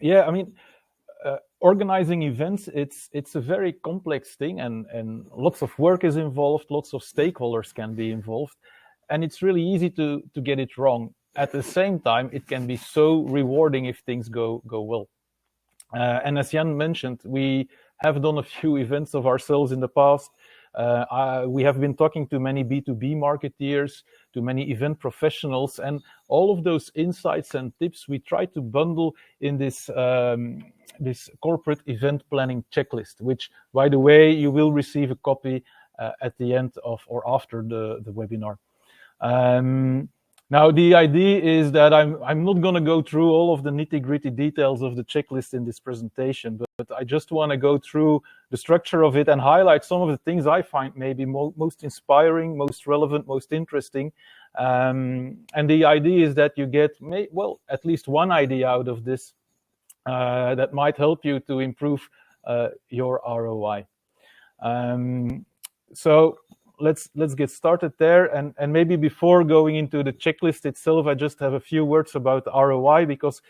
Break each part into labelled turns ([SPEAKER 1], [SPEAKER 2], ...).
[SPEAKER 1] Yeah, I mean, organizing events, it's a very complex thing, and lots of work is involved, lots of stakeholders can be involved, and it's really easy to get it wrong. At the same time, it can be so rewarding if things go well. And as Jan mentioned, we have done a few events of ourselves in the past. We have been talking to many B2B marketeers, to many event professionals, and all of those insights and tips we try to bundle in this corporate event planning checklist, which, by the way, you will receive a copy at the end of or after the webinar. Now, the idea is that I'm not going to go through all of the nitty-gritty details of the checklist in this presentation, but I just want to go through the structure of it and highlight some of the things I find maybe most inspiring, most relevant, most interesting. And the idea is that you get, well, at least one idea out of this that might help you to improve your ROI. So let's get started there, and maybe before going into the checklist itself, I just have a few words about ROI, because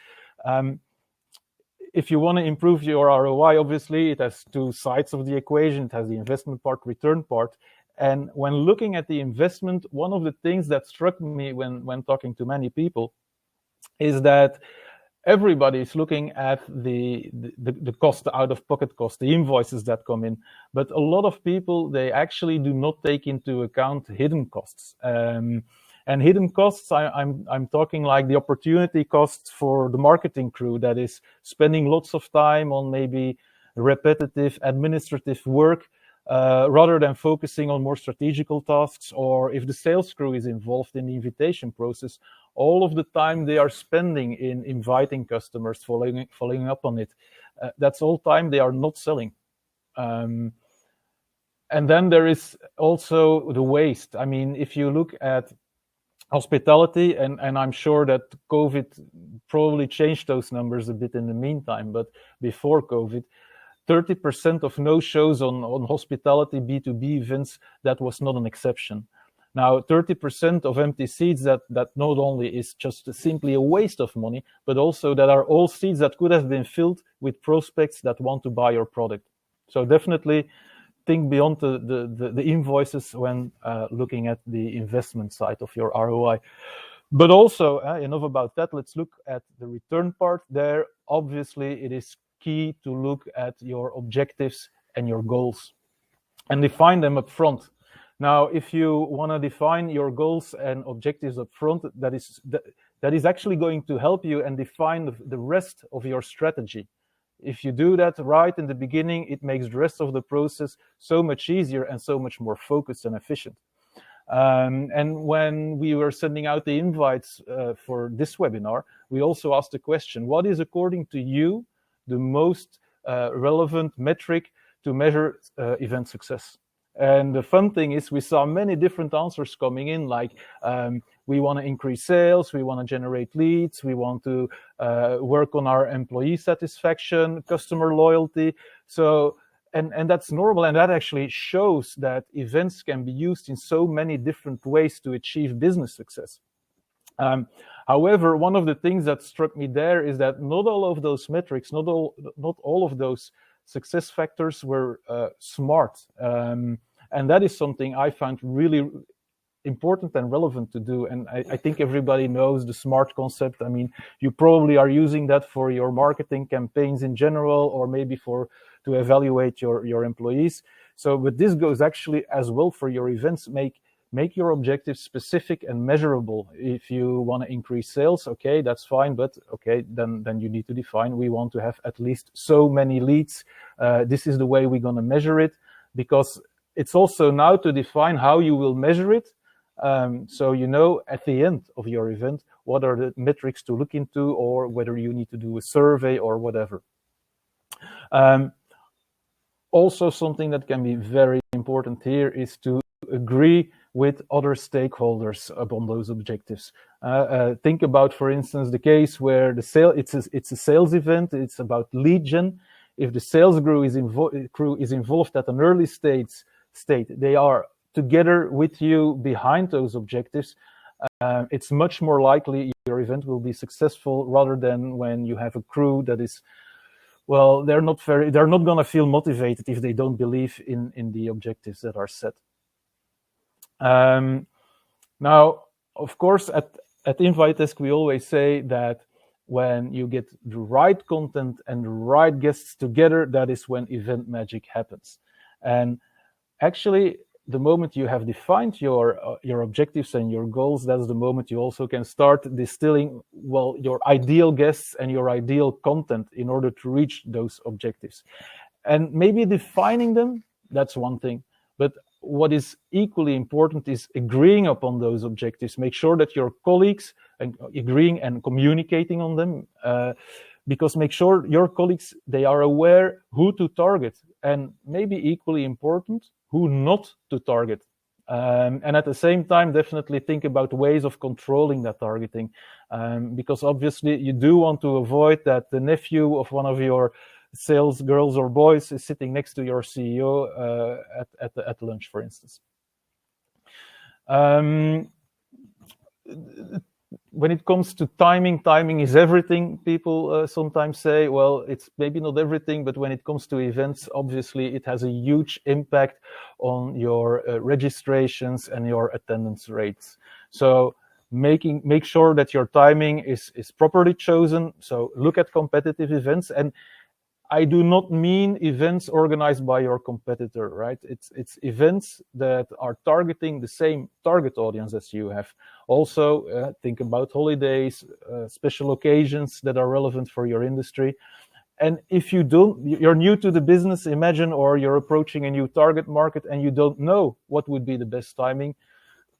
[SPEAKER 1] if you want to improve your ROI, obviously it has two sides of the equation. It has the investment part, return part. And when looking at the investment, one of the things that struck me when talking to many people is that everybody is looking at the cost, out of pocket cost, the invoices that come in. But a lot of people, they actually do not take into account hidden costs. And hidden costs, I'm talking like the opportunity costs for the marketing crew that is spending lots of time on maybe repetitive administrative work, rather than focusing on more strategical tasks, or if the sales crew is involved in the invitation process, all of the time they are spending in inviting customers, following up on it. That's all time they are not selling. And then there is also the waste. I mean, if you look at hospitality, and I'm sure that COVID probably changed those numbers a bit in the meantime, but before COVID, 30% of no-shows on hospitality B2B events, that was not an exception. Now, 30% of empty seats, that not only is just simply a waste of money, but also that are all seats that could have been filled with prospects that want to buy your product. So definitely think beyond the invoices when looking at the investment side of your ROI. But also, enough about that, let's look at the return part there. Obviously, it is key to look at your objectives and your goals and define them up front. Now, if you want to define your goals and objectives up front, that is actually going to help you and define the rest of your strategy. If you do that right in the beginning, it makes the rest of the process so much easier and so much more focused and efficient. And when we were sending out the invites for this webinar, we also asked the question, what is, according to you, the most relevant metric to measure event success? And the fun thing is we saw many different answers coming in, like we want to increase sales, we want to generate leads, we want to work on our employee satisfaction, customer loyalty. So, and that's normal, and that actually shows that events can be used in so many different ways to achieve business success. However, one of the things that struck me there is that not all of those metrics, not all of those success factors were smart. And that is something I found really important and relevant to do. And I think everybody knows the SMART concept. I mean, you probably are using that for your marketing campaigns in general, or maybe to evaluate your employees. So, but this goes actually as well for your events. Make your objectives specific and measurable. If you want to increase sales, okay, that's fine, but okay, then you need to define, we want to have at least so many leads. This is the way we're going to measure it, because it's also now to define how you will measure it. So you know at the end of your event what are the metrics to look into, or whether you need to do a survey or whatever. Also, something that can be very important here is to agree with other stakeholders upon those objectives. Think about, for instance, the case where it's a sales event. It's about lead gen. If the sales crew is involved at an early state, they are together with you behind those objectives. it's much more likely your event will be successful rather than when you have a crew that is, well, they're not going to feel motivated if they don't believe in the objectives that are set. Now, of course, at InviteDesk, we always say that when you get the right content and the right guests together, that is when event magic happens. And actually, the moment you have defined your objectives and your goals, that's the moment you also can start distilling, well, your ideal guests and your ideal content in order to reach those objectives. And maybe defining them, that's one thing. But what is equally important is agreeing upon those objectives. Make sure that your colleagues are agreeing and communicating on them, because make sure your colleagues, they are aware who to target, and maybe equally important, who not to target. And at the same time, definitely think about ways of controlling that targeting, because obviously you do want to avoid that the nephew of one of your sales girls or boys is sitting next to your CEO at lunch, for instance. When it comes to timing is everything. People sometimes say, well, it's maybe not everything, but when it comes to events, obviously it has a huge impact on your registrations and your attendance rates. So make sure that your timing is properly chosen. So look at competitive events, and I do not mean events organized by your competitor, right? It's events that are targeting the same target audience as you have. Also, think about holidays, special occasions that are relevant for your industry. And if you're new to the business, imagine, or you're approaching a new target market and you don't know what would be the best timing,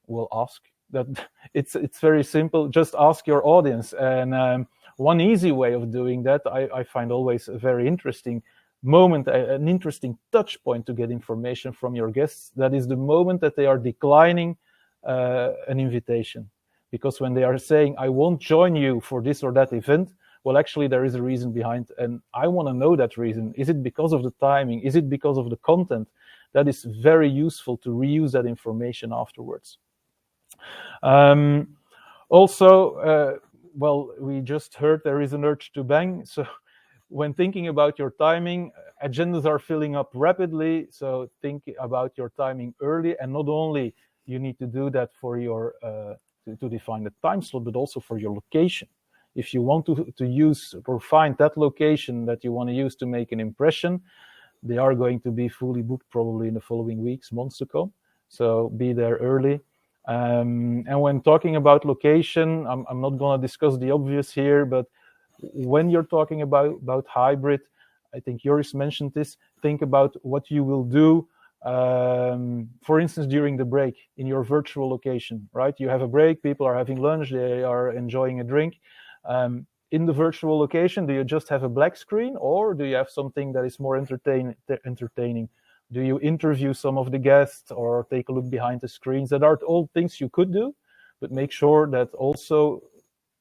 [SPEAKER 1] well, ask. That it's very simple. Just ask your audience. And one easy way of doing that, I find always a very interesting moment, an interesting touch point to get information from your guests. That is the moment that they are declining an invitation. Because when they are saying, I won't join you for this or that event, well, actually, there is a reason behind, and I want to know that reason. Is it because of the timing? Is it because of the content? That is very useful to reuse that information afterwards. Also, well, we just heard there is an urge to bang. So when thinking about your timing, agendas are filling up rapidly. So think about your timing early, and not only you need to do that for your to define the time slot, but also for your location. If you want to use or find that location that you want to use to make an impression, they are going to be fully booked probably in the following weeks, months to come. So be there early. And when talking about location, I'm not going to discuss the obvious here, but when you're talking about hybrid, I think Joris mentioned this, think about what you will do, for instance, during the break in your virtual location, right? You have a break, people are having lunch, they are enjoying a drink. In the virtual location, do you just have a black screen, or do you have something that is more entertaining? Do you interview some of the guests or take a look behind the screens? That are all things you could do, but make sure that also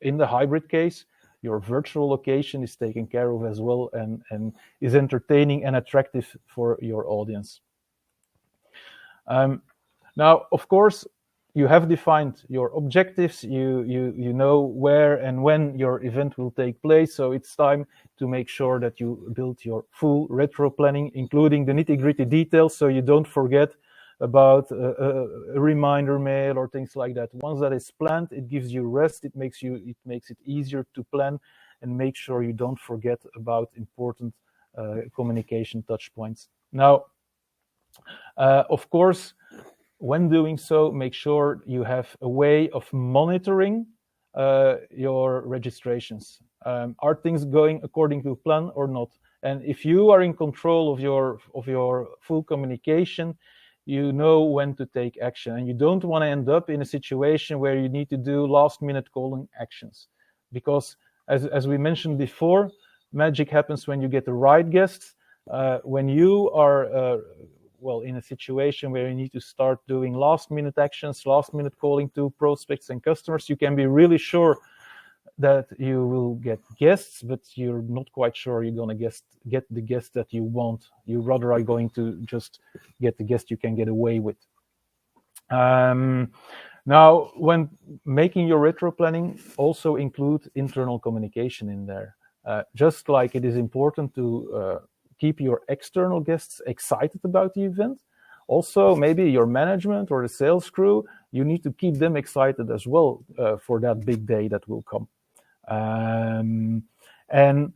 [SPEAKER 1] in the hybrid case, your virtual location is taken care of as well and is entertaining and attractive for your audience. Now, of course, you have defined your objectives, you know where and when your event will take place, so it's time to make sure that you build your full retro planning, including the nitty-gritty details, so you don't forget about a reminder mail or things like that. Once that is planned, it gives you rest, it makes it easier to plan, and make sure you don't forget about important communication touch points. Now, of course, when doing so, make sure you have a way of monitoring your registrations. Are things going according to plan or not? And if you are in control of your full communication, you know when to take action. And you don't want to end up in a situation where you need to do last-minute calling actions. Because as we mentioned before, magic happens when you get the right guests. When you are well, in a situation where you need to start doing last-minute actions, last-minute calling to prospects and customers, you can be really sure that you will get guests, but you're not quite sure you're going to get the guests that you want. You rather are going to just get the guest you can get away with. Now, when making your retro planning, also include internal communication in there. Just like it is important to keep your external guests excited about the event, also maybe your management or the sales crew, you need to keep them excited as well for that big day that will come. And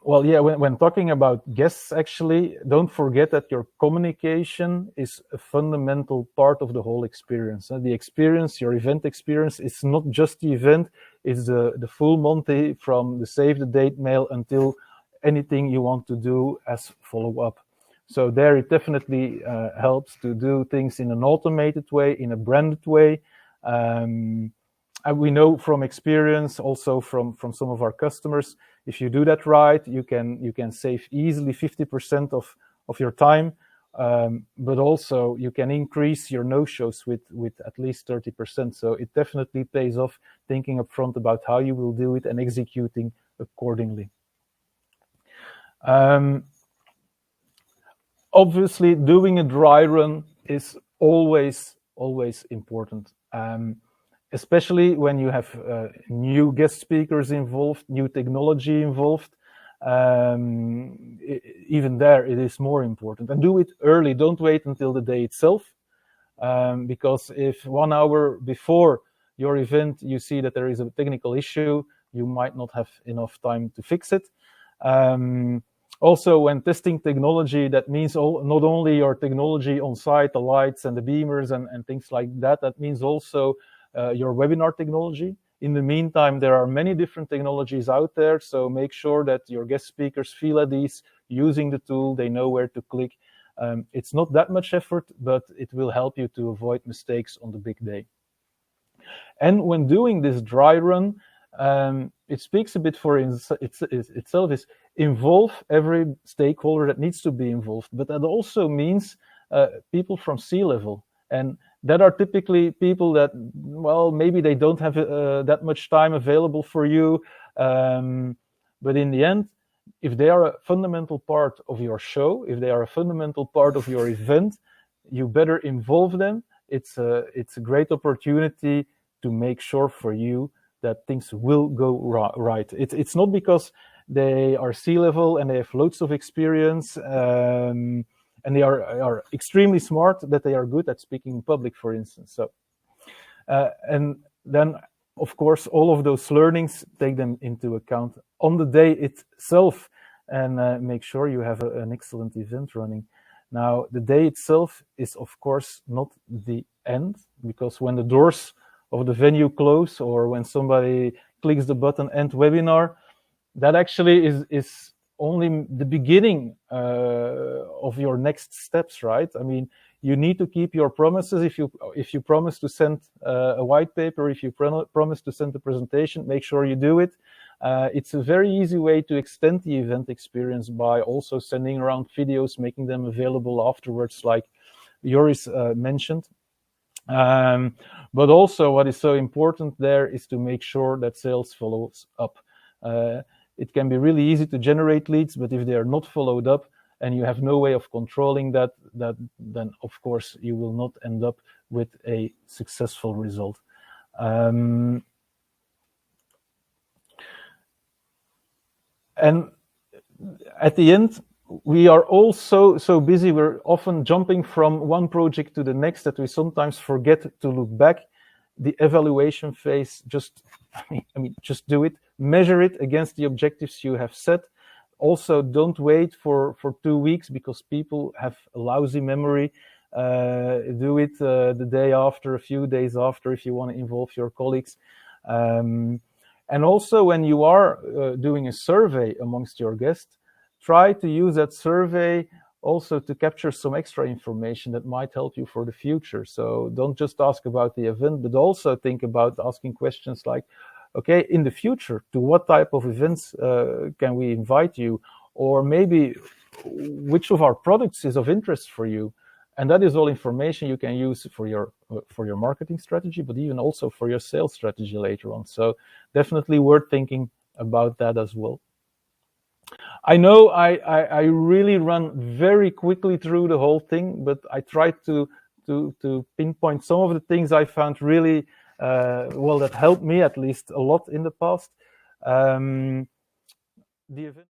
[SPEAKER 1] well, yeah, when talking about guests, actually, don't forget that your communication is a fundamental part of the whole experience. The experience, your event experience, is not just the event, it's the full Monty from the save the date mail until anything you want to do as follow-up. So there it definitely helps to do things in an automated way, in a branded way. And we know from experience, also from some of our customers, if you do that right, you can save easily 50% of your time, but also you can increase your no-shows with at least 30%. So it definitely pays off thinking upfront about how you will do it and executing accordingly. Obviously, doing a dry run is always important. Especially when you have new guest speakers involved, new technology involved. Even there, it is more important. And do it early. Don't wait until the day itself. Because if 1 hour before your event, you see that there is a technical issue, you might not have enough time to fix it. Also, when testing technology, that means not only your technology on site, the lights and the beamers and things like that, that means also your webinar technology. In the meantime, there are many different technologies out there, so make sure that your guest speakers feel at ease using the tool, they know where to click. It's not that much effort, but it will help you to avoid mistakes on the big day. And when doing this dry run, it speaks a bit for itself, is involve every stakeholder that needs to be involved, but that also means people from C-level. And that are typically people that, well, maybe they don't have that much time available for you. But in the end, if they are a fundamental part of your show, if they are a fundamental part of your event, you better involve them. It's a great opportunity to make sure for you that things will go right. It's not because they are C-level and they have loads of experience, and they are extremely smart that they are good at speaking in public, for instance. So, and then, of course, all of those learnings, take them into account on the day itself and make sure you have an excellent event running. Now, the day itself is, of course, not the end, because when the doors of the venue close or when somebody clicks the button end webinar, that actually is only the beginning of your next steps, right? I mean, you need to keep your promises. If you promise to send a white paper, if you promise to send a presentation, make sure you do it. It's a very easy way to extend the event experience by also sending around videos, making them available afterwards, like Joris mentioned. But also what is so important there is to make sure that sales follows up. It can be really easy to generate leads, but if they are not followed up and you have no way of controlling that, then of course you will not end up with a successful result. And at the end, we are all so busy. We're often jumping from one project to the next that we sometimes forget to look back. The evaluation phase, just do it. Measure it against the objectives you have set. Also, don't wait for 2 weeks because people have a lousy memory. Do it the day after, a few days after, if you want to involve your colleagues. And also, when you are doing a survey amongst your guests, try to use that survey also to capture some extra information that might help you for the future. So don't just ask about the event, but also think about asking questions like, okay, in the future, to what type of events can we invite you? Or maybe which of our products is of interest for you? And that is all information you can use for your marketing strategy, but even also for your sales strategy later on. So definitely worth thinking about that as well. I know I really run very quickly through the whole thing, but I try to to pinpoint some of the things I found really well, that helped me at least a lot in the past. The event